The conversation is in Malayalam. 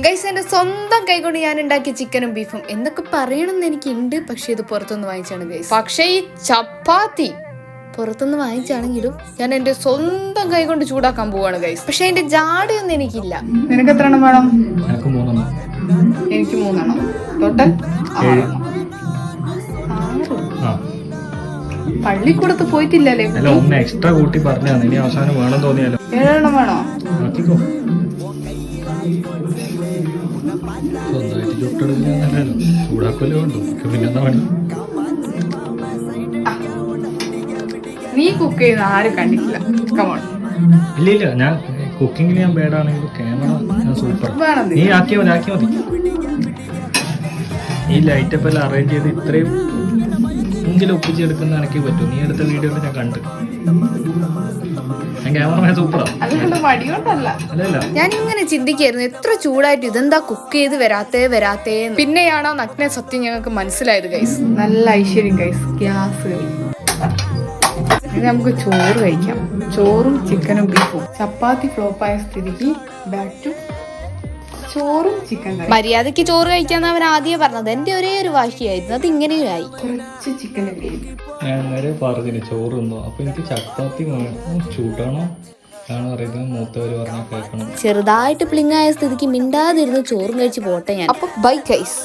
ഗൈസ്, എന്റെ സ്വന്തം കൈകൊണ്ട് ഞാൻ ഉണ്ടാക്കിയ ചിക്കനും ബീഫും എന്നൊക്കെ പറയണമെന്ന് എനിക്കുണ്ട്. പക്ഷെ ഇത് പുറത്തുനിന്ന് വാങ്ങിച്ചാണ് ഗൈസ്. പക്ഷെ ഈ ചപ്പാത്തി പുറത്തുനിന്ന് വാങ്ങിച്ചാണെങ്കിലും ഞാൻ എന്റെ സ്വന്തം കൈ കൊണ്ട് ചൂടാക്കാൻ പോവാണ് ഗൈസ്. പക്ഷെ അതിന്റെ ജാടയൊന്നും എനിക്കില്ല. നിനക്ക് എത്ര എണ്ണം വേണം? എനിക്ക് 3 എണ്ണം തൊട്ട് 6 എണ്ണം. പള്ളിക്കൂടത്ത് പോയിട്ടില്ലല്ലേ? എക്സ്ട്രാ കൂട്ടി പറഞ്ഞാണ്. ഇനി അവസാനം വേണം തോന്നിയാലോ? 7 എണ്ണം വേണോ? സ്വന്തമായിട്ട് ചുട്ടെടുക്കുന്നല്ലോ, ചൂടാക്കല്ലേ വേണ്ടു. പിന്നെന്താ പണി? നീ കുക്ക് ചെയ്യുന്ന ആരും കണ്ടിട്ടില്ല. ഇല്ല, ഞാൻ കുക്കിങ്ങിന് ഞാൻ ബേഡാണെങ്കിൽ ക്യാമറ ഞാൻ സൂപ്പർ. നീ ആക്കിയാൽ മതി. ഈ ലൈറ്റപ്പ് എല്ലാം അറേഞ്ച് ചെയ്ത് ഇത്രയും എങ്കിലും ഒപ്പിച്ചെടുക്കുന്ന എനിക്ക് പറ്റും. നീ എടുത്ത വീഡിയോയിൽ ഞാൻ കണ്ട്. ക്യാമറ സൂപ്പറാ. ഞാൻ ഇങ്ങനെ ചിന്തിക്കായിരുന്നു, എത്ര ചൂടായിട്ട് ഇതെന്താ കുക്ക് ചെയ്ത് വരാത്തേ. പിന്നെയാണ് ആ നഗ്ന സത്യം ഞങ്ങൾക്ക് മനസ്സിലായത് ഗൈസ്. നല്ല ഐശ്വര്യം ഗൈസ്. ഗ്യാസ് നമുക്ക് ചോറ് കഴിക്കാം. ചോറും ചിക്കനും ബീഫും. ചപ്പാത്തി ഫ്ലോപ്പായ സ്ഥിതിക്ക് ബാക്ക് ടു ചോറും ചിക്കൻ. മര്യാദക്ക് ചോറ് കഴിക്കാന്ന് അവൻ ആദ്യം പറഞ്ഞത്. എന്റെ ഒരേ ഒരു വാശിയായിരുന്നു, അത് ഇങ്ങനെയും ആയി. കുറച്ച് ചിക്കൻ ഞാൻ നേരെ പറഞ്ഞില്ല ചോറ് തിന്നോ. അപ്പൊ എനിക്ക് ചപ്പാത്തി ചൂടാണോ ആണ് പറയുന്നത്. മൂത്തവര് പറഞ്ഞാൽ കേൾക്കണം. ചെറുതായിട്ട് പ്ലിങ്ങായ സ്ഥിതിക്ക് മിണ്ടാതിരുന്ന് ചോറും കഴിച്ച് പോട്ടെ ഞാൻ. അപ്പൊ ബൈ ഗൈസ്.